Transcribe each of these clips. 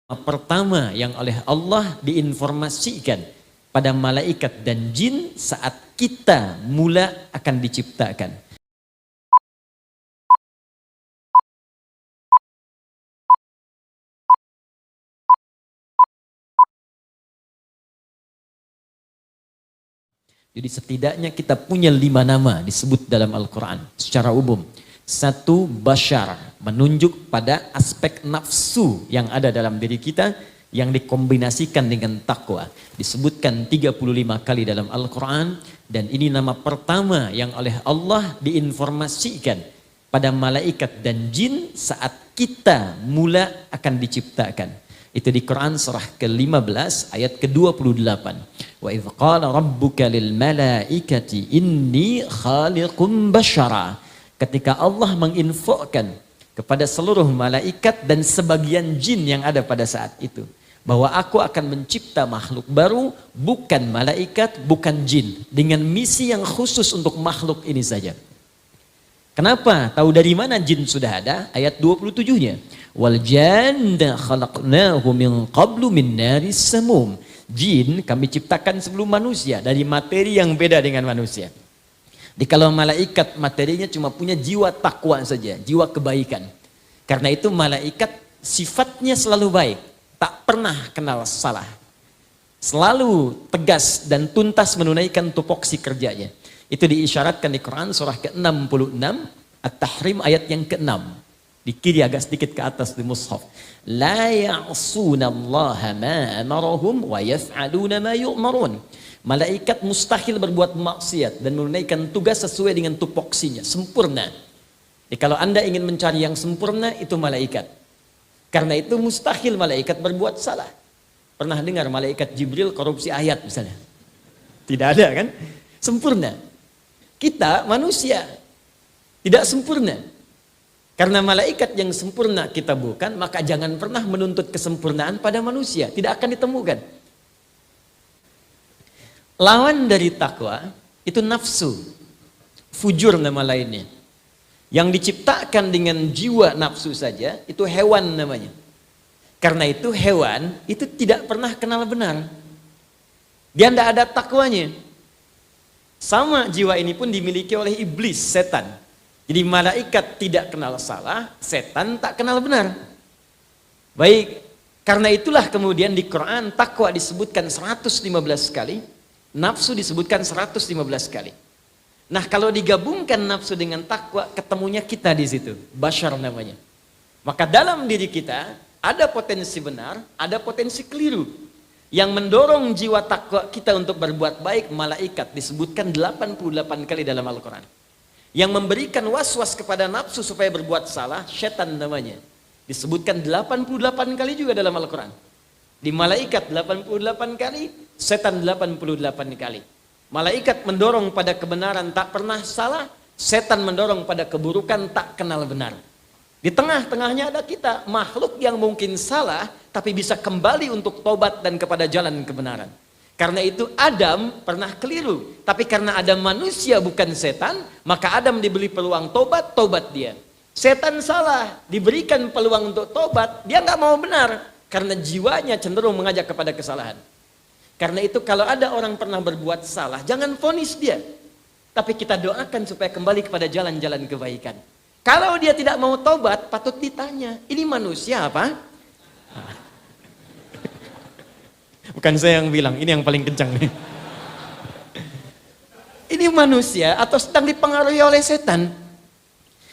Pertama yang oleh Allah diinformasikan pada malaikat dan jin saat kita mula akan diciptakan. Jadi setidaknya kita punya 5 nama disebut dalam Al-Quran secara umum. 1, Bashar, menunjuk pada aspek nafsu yang ada dalam diri kita yang dikombinasikan dengan takwa. Disebutkan 35 kali dalam Al-Quran, dan ini nama pertama yang oleh Allah diinformasikan pada malaikat dan jin saat kita mula akan diciptakan. Itu di Quran surah ke-15 ayat ke-28. Wa idh qala rabbuka lil malaikati inni khaliqum bashara. Ketika Allah menginfokan kepada seluruh malaikat dan sebagian jin yang ada pada saat itu, bahwa aku akan mencipta makhluk baru, bukan malaikat, bukan jin, dengan misi yang khusus untuk makhluk ini saja. Kenapa? Tahu dari mana jin sudah ada? Ayat 27-nya. Wal janna khalaqnahu min qablu min naris samum. Jin kami ciptakan sebelum manusia dari materi yang beda dengan manusia. Kalau malaikat materinya cuma punya jiwa takwa saja, jiwa kebaikan. Karena itu malaikat sifatnya selalu baik, tak pernah kenal salah. Selalu tegas dan tuntas menunaikan tupoksi kerjanya. Itu diisyaratkan di Quran surah ke-66 At-Tahrim ayat yang ke-6. Di kiri agak sedikit ke atas di mushaf. La ya'sunallaha ma amarahum wa yaf'aluna ma yu'marun. Malaikat mustahil berbuat maksiat dan menunaikan tugas sesuai dengan tupoksinya, sempurna. Jadi kalau Anda ingin mencari yang sempurna, itu malaikat. Karena itu mustahil malaikat berbuat salah. Pernah dengar malaikat Jibril korupsi ayat misalnya? Tidak ada kan? Sempurna. Kita manusia tidak sempurna. Karena malaikat yang sempurna kita bukan, maka jangan pernah menuntut kesempurnaan pada manusia. Tidak akan ditemukan. Lawan dari takwa itu nafsu, fujur nama lainnya. Yang diciptakan dengan jiwa nafsu saja itu hewan namanya. Karena itu hewan itu tidak pernah kenal benar. Dia tidak ada takwanya. Sama jiwa ini pun dimiliki oleh iblis, setan. Jadi malaikat tidak kenal salah, setan tak kenal benar. Baik, karena itulah kemudian di Quran takwa disebutkan 115 kali. Nafsu disebutkan 115 kali. Nah, kalau digabungkan nafsu dengan takwa, ketemunya kita di situ. Bashar namanya. Maka dalam diri kita ada potensi benar, ada potensi keliru. Yang mendorong jiwa takwa kita untuk berbuat baik, malaikat disebutkan 88 kali dalam Al-Quran. Yang memberikan was-was kepada nafsu supaya berbuat salah, syaitan namanya. Disebutkan 88 kali juga dalam Al-Quran. Di malaikat 88 kali, setan 88 kali. Malaikat mendorong pada kebenaran tak pernah salah, setan mendorong pada keburukan tak kenal benar. Di tengah-tengahnya ada kita, makhluk yang mungkin salah, tapi bisa kembali untuk tobat dan kepada jalan kebenaran. Karena itu Adam pernah keliru, tapi karena Adam manusia bukan setan, maka Adam diberi peluang tobat, tobat dia. Setan salah, diberikan peluang untuk tobat, dia nggak mau benar. Karena jiwanya cenderung mengajak kepada kesalahan. Karena itu kalau ada orang pernah berbuat salah, jangan vonis dia. Tapi kita doakan supaya kembali kepada jalan-jalan kebaikan. Kalau dia tidak mau tobat, patut ditanya, ini manusia apa? Bukan saya yang bilang, ini yang paling kencang nih. Ini manusia atau sedang dipengaruhi oleh setan?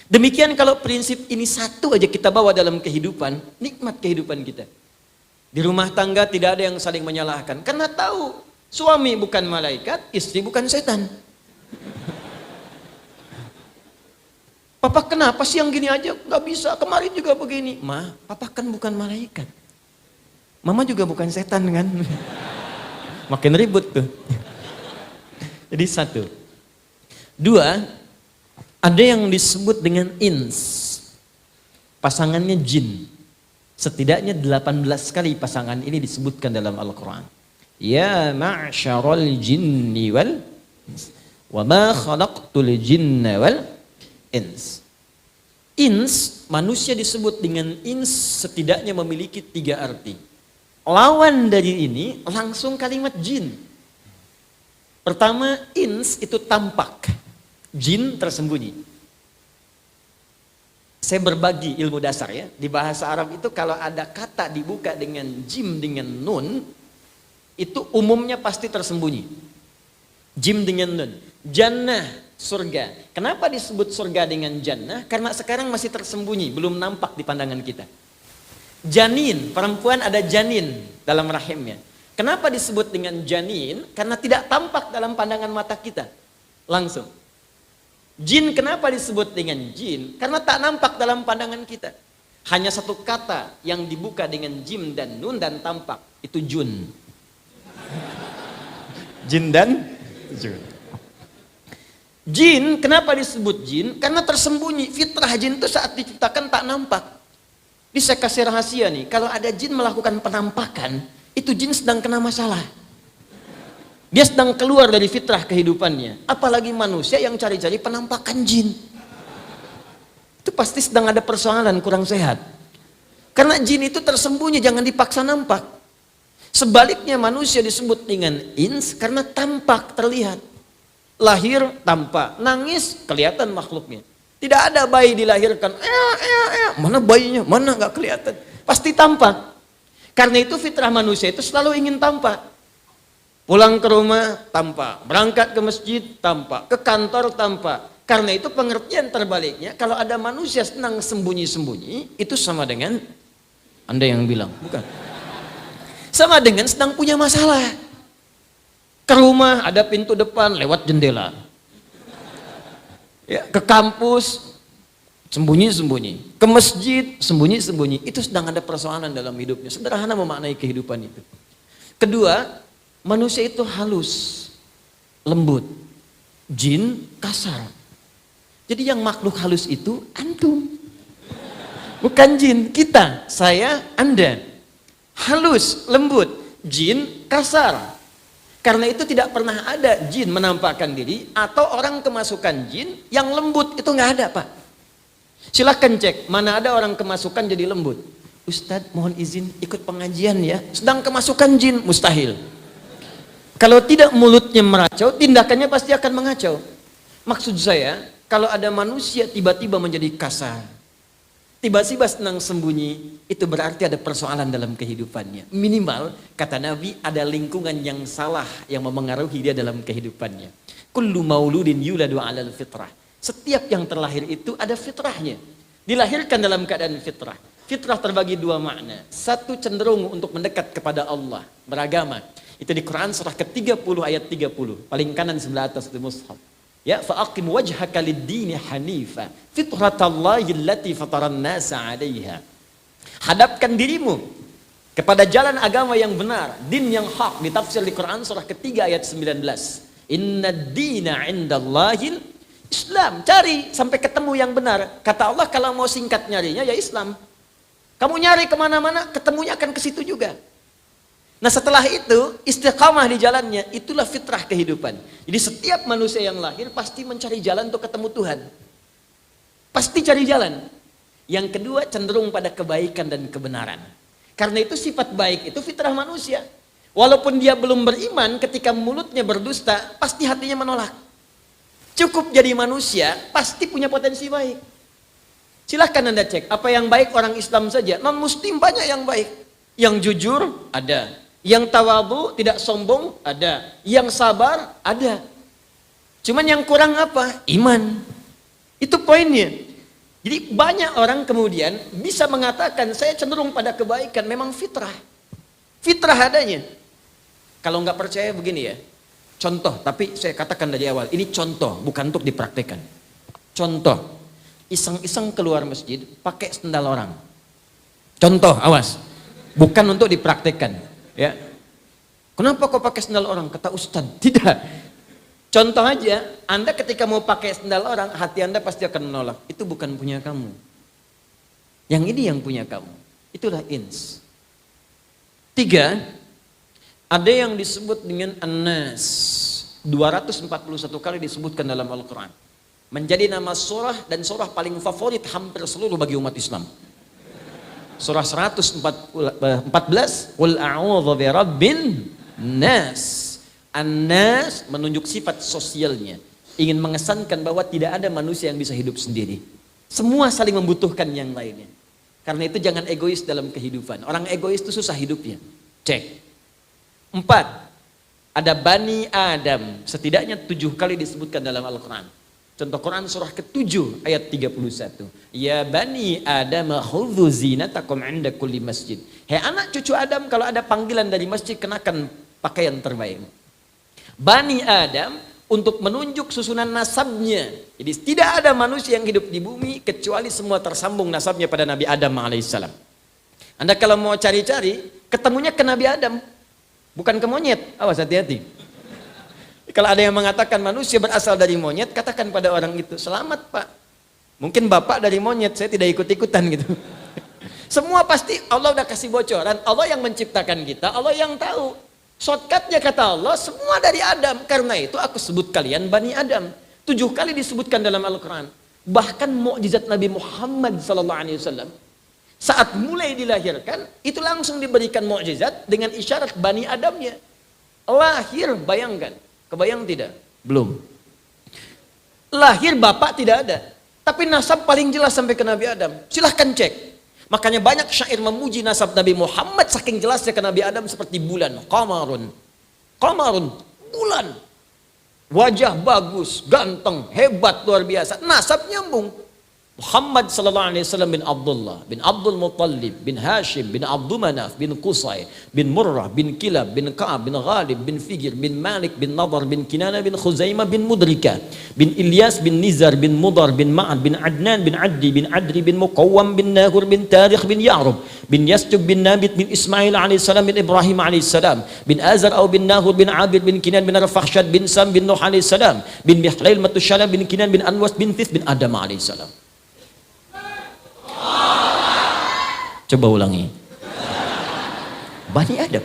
Demikian kalau prinsip ini satu aja kita bawa dalam kehidupan, nikmat kehidupan kita. Di rumah tangga tidak ada yang saling menyalahkan. Karena tahu suami bukan malaikat, istri bukan setan. Papa kenapa sih yang gini aja? Gak bisa, kemarin juga begini. Ma, papa kan bukan malaikat. Mama juga bukan setan kan? Makin ribut tuh. Jadi 1. 2, ada yang disebut dengan ins. Pasangannya jin. Setidaknya 18 kali pasangan ini disebutkan dalam Al-Quran. Ya ma'syaral jinni wal ins wa ma khalaqtul jinna wal ins. Ins, manusia disebut dengan ins setidaknya memiliki 3 arti. Lawan dari ini langsung kalimat jin. Pertama, ins itu tampak, jin tersembunyi. Saya berbagi ilmu dasar ya. Di bahasa Arab itu kalau ada kata dibuka dengan jim dengan nun, itu umumnya pasti tersembunyi. Jim dengan nun. Jannah, surga. Kenapa disebut surga dengan jannah? Karena sekarang masih tersembunyi, belum nampak di pandangan kita. Janin, perempuan ada janin dalam rahimnya. Kenapa disebut dengan janin? Karena tidak tampak dalam pandangan mata kita. Langsung. Jin kenapa disebut dengan jin? Karena tak nampak dalam pandangan kita. Hanya satu kata yang dibuka dengan jim dan nun dan tampak. Itu jun. Jin dan jun. Jin kenapa disebut jin? Karena tersembunyi. Fitrah jin itu saat diciptakan tak nampak. Ini saya kasih rahasia nih. Kalau ada jin melakukan penampakan, itu jin sedang kena masalah. Dia sedang keluar dari fitrah kehidupannya. Apalagi manusia yang cari-cari penampakan jin. Itu pasti sedang ada persoalan kurang sehat. Karena jin itu tersembunyi, jangan dipaksa nampak. Sebaliknya manusia disebut dengan ins karena tampak, terlihat. Lahir tampak, nangis kelihatan makhluknya. Tidak ada bayi dilahirkan, mana bayinya, mana nggak kelihatan. Pasti tampak. Karena itu fitrah manusia itu selalu ingin tampak. Pulang ke rumah tampak, berangkat ke masjid tampak, ke kantor tampak. Karena itu pengertian terbaliknya, kalau ada manusia senang sembunyi-sembunyi, itu sama dengan Anda yang bilang, bukan? Sama dengan sedang punya masalah. Ke rumah ada pintu depan lewat jendela. Ya, ke kampus sembunyi-sembunyi, ke masjid sembunyi-sembunyi. Itu sedang ada persoalan dalam hidupnya. Sederhana memaknai kehidupan itu. Kedua, manusia itu halus, lembut, jin kasar. Jadi yang makhluk halus itu antum, bukan jin. Kita, saya, Anda, halus, lembut, jin kasar. Karena itu tidak pernah ada jin menampakkan diri atau orang kemasukan jin yang lembut, itu nggak ada, Pak. Silahkan cek mana ada orang kemasukan jadi lembut. Ustadz mohon izin ikut pengajian ya, sedang kemasukan jin, mustahil. Kalau tidak mulutnya meracau, tindakannya pasti akan mengacau. Maksud saya, kalau ada manusia tiba-tiba menjadi kasar, tiba-tiba senang sembunyi, itu berarti ada persoalan dalam kehidupannya. Minimal, kata Nabi, ada lingkungan yang salah yang memengaruhi dia dalam kehidupannya. Kullu mauludin yuladu alal fitrah. Setiap yang terlahir itu ada fitrahnya. Dilahirkan dalam keadaan fitrah. Fitrah terbagi 2 makna. Satu cenderung untuk mendekat kepada Allah, beragama. Itu di Quran surah ke-30 ayat 30. Paling kanan sebelah atas di mushaf. Ya, fa'aqim wajhaka lid-dini hanifa fitratallahi allati fataran nasa 'alaiha. Hadapkan dirimu kepada jalan agama yang benar, din yang hak, ditafsir di Quran surah ke-3 ayat 19. Innad dina 'indallahil Islam. Cari sampai ketemu yang benar. Kata Allah kalau mau singkat nyarinya ya Islam. Kamu nyari kemana-mana, ketemunya akan ke situ juga. Nah setelah itu istiqamah di jalannya, itulah fitrah kehidupan. Jadi setiap manusia yang lahir pasti mencari jalan untuk ketemu Tuhan. Pasti cari jalan. Yang kedua cenderung pada kebaikan dan kebenaran. Karena itu sifat baik itu fitrah manusia. Walaupun dia belum beriman, ketika mulutnya berdusta, pasti hatinya menolak. Cukup jadi manusia, pasti punya potensi baik. Silahkan Anda cek, apa yang baik orang Islam saja. Non muslim banyak yang baik. Yang jujur ada. Yang tawadhu, tidak sombong, ada. Yang sabar, ada. Cuman yang kurang apa? Iman. Itu poinnya. Jadi banyak orang kemudian bisa mengatakan, saya cenderung pada kebaikan, memang fitrah. Fitrah adanya. Kalau nggak percaya begini ya. Contoh, tapi saya katakan dari awal, ini contoh, bukan untuk dipraktekkan. Contoh, iseng-iseng keluar masjid, pakai sendal orang. Contoh, awas. Bukan untuk dipraktekkan. Ya, kenapa kau pakai sendal orang? Kata Ustadz, tidak. Contoh aja, Anda ketika mau pakai sendal orang, hati Anda pasti akan menolak. Itu bukan punya kamu. Yang ini yang punya kamu. Itulah ins. 3, ada yang disebut dengan an-nas. 241 kali disebutkan dalam Al-Quran. menjadi nama surah dan surah paling favorit hampir seluruh bagi umat Islam. Surah 114, Qul a'udzu birabbin nas. An-nas menunjuk sifat sosialnya, ingin mengesankan bahwa tidak ada manusia yang bisa hidup sendiri. Semua saling membutuhkan yang lainnya. Karena itu jangan egois dalam kehidupan. Orang egois itu susah hidupnya. Cek. 4. Ada Bani Adam, setidaknya 7 kali disebutkan dalam Al-Quran. Contoh Quran surah ke-7 ayat 31. Ya Bani Adam khudhu zinatakum 'inda kulli masjid. Hei anak cucu Adam, kalau ada panggilan dari masjid kenakan pakaian terbaik. Bani Adam untuk menunjuk susunan nasabnya. Jadi tidak ada manusia yang hidup di bumi kecuali semua tersambung nasabnya pada Nabi Adam alaihissalam. Anda kalau mau cari-cari, ketemunya ke Nabi Adam, bukan ke monyet. Awas, hati-hati. Kalau ada yang mengatakan manusia berasal dari monyet, katakan pada orang itu, selamat Pak. Mungkin Bapak dari monyet, saya tidak ikut-ikutan gitu. Semua pasti Allah udah kasih bocoran, Allah yang menciptakan kita, Allah yang tahu. Shortcutnya kata Allah, semua dari Adam. Karena itu aku sebut kalian Bani Adam. 7 kali disebutkan dalam Al-Quran. Bahkan mukjizat Nabi Muhammad SAW, saat mulai dilahirkan, itu langsung diberikan mukjizat dengan isyarat Bani Adamnya. Lahir, bayangkan. Kebayang tidak? Belum. Lahir bapak tidak ada. Tapi nasab paling jelas sampai ke Nabi Adam. Silahkan cek. Makanya banyak syair memuji nasab Nabi Muhammad saking jelasnya ke Nabi Adam seperti bulan. Qamarun. Qamarun. Bulan. Wajah bagus, ganteng, hebat, luar biasa. Nasab nyambung. Muhammad sallallahu alaihi wasallam bin Abdullah, bin Abdul Muttalib, bin Hashim, bin Abdul Manaf, bin Qusay, bin Murrah, bin Kilab, bin Ka'ab, bin Ghalib, bin Figir, bin Malik, bin Nadar, bin Kinana, bin Khuzaimah, bin Mudrika, bin Ilyas, bin Nizar, bin Mudar, bin Ma'ad, bin Adnan, bin Addi, bin Adri, bin Muqawwam, bin Nahur, bin Tarikh, bin Ya'rub, bin Yasjub, bin Nabit, bin Ismail alaihissalam, bin Ibrahim alaihissalam, bin Azar atau bin Nahur, bin Abid, bin Kinan, bin Arfakhshad, bin Sam, bin Nuh alaihissalam, bin Mihlail, Matushalam, bin Kinan, bin Anwas, bin Thith, bin Adam alaihissalam. Coba ulangi. Bani Adam.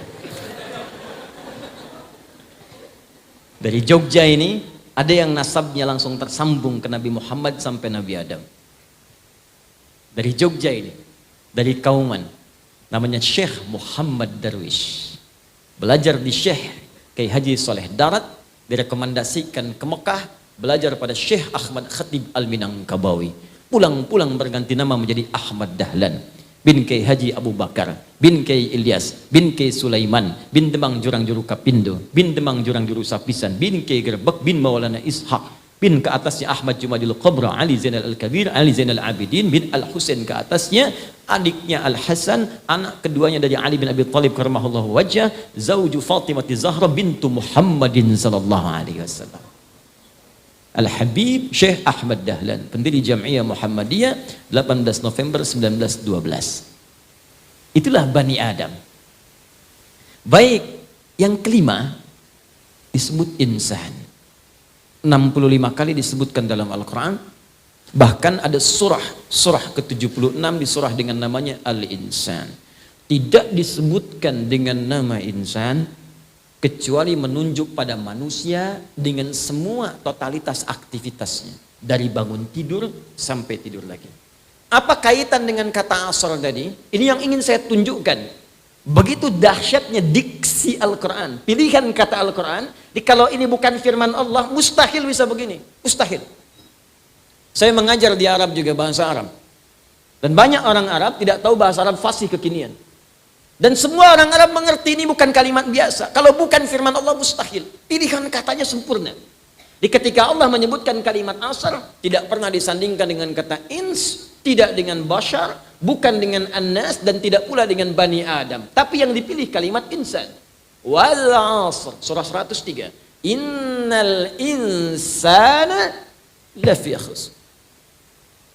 Dari Jogja ini ada yang nasabnya langsung tersambung ke Nabi Muhammad sampai Nabi Adam. Dari Jogja ini, dari Kauman, namanya Syekh Muhammad Darwish. Belajar di Syekh Kiai Haji Soleh Darat, direkomendasikan ke Mekah belajar pada Syekh Ahmad Khatib Al-Minangkabawi. Pulang-pulang berganti nama menjadi Ahmad Dahlan. Bin Kiai Haji Abu Bakar, bin Kiai Ilyas, bin Kiai Sulaiman, bin Demang Jurang Juru Kapindo, bin Demang Jurang Juru Sapisan, bin Kiai Gerbek, bin Maulana Ishaq, bin ke atasnya Ahmad Jumadil Qabra, Ali Zainal Al-Kabir, Ali Zainal Abidin, bin Al-Husain ke atasnya, adiknya Al-Hasan, anak keduanya dari Ali bin Abi Thalib karamahullahu wajah, zauju Fatimah Zahra bintu Muhammadin sallallahu alaihi wasallam. Al-Habib Syekh Ahmad Dahlan, pendiri Jam'iyah Muhammadiyah, 18 November 1912. Itulah Bani Adam. Baik, yang kelima disebut insan. 65 kali disebutkan dalam Al-Quran. Bahkan ada surah ke-76 di surah dengan namanya Al-Insan. Tidak disebutkan dengan nama insan kecuali menunjuk pada manusia dengan semua totalitas aktivitasnya, dari bangun tidur sampai tidur lagi. Apa kaitan dengan kata asar tadi? Ini yang ingin saya tunjukkan. Begitu dahsyatnya diksi Al-Quran, pilihan kata Al-Quran. Kalau ini bukan firman Allah, mustahil bisa begini, mustahil. Saya mengajar di Arab juga bahasa Arab, dan banyak orang Arab tidak tahu bahasa Arab fasih kekinian. Dan semua orang Arab mengerti ini bukan kalimat biasa. Kalau bukan firman Allah, mustahil. Pilihan katanya sempurna. Di ketika Allah menyebutkan kalimat asar, tidak pernah disandingkan dengan kata ins, tidak dengan bashar, bukan dengan annas, dan tidak pula dengan Bani Adam. Tapi yang dipilih kalimat insan. Wal asr, surah 103. Innal insana lafi khusr.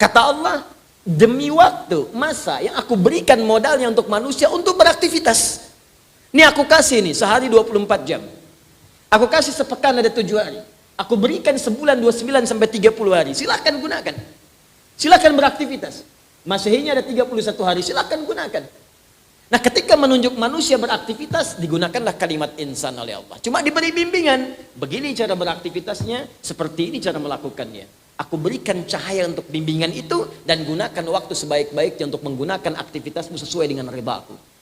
Kata Allah, demi waktu, masa yang aku berikan modalnya untuk manusia untuk beraktivitas. Ini aku kasih nih, sehari 24 jam. Aku kasih sepekan ada 7 hari. Aku berikan sebulan 29 sampai 30 hari. Silahkan gunakan. Silahkan beraktivitas. Masehinya ada 31 hari, silahkan gunakan. Nah, ketika menunjuk manusia beraktivitas, digunakanlah kalimat insan oleh Allah. Cuma diberi bimbingan. Begini cara beraktivitasnya, seperti ini cara melakukannya. Aku berikan cahaya untuk bimbingan itu dan gunakan waktu sebaik-baiknya untuk menggunakan aktivitasmu sesuai dengan ridhaku.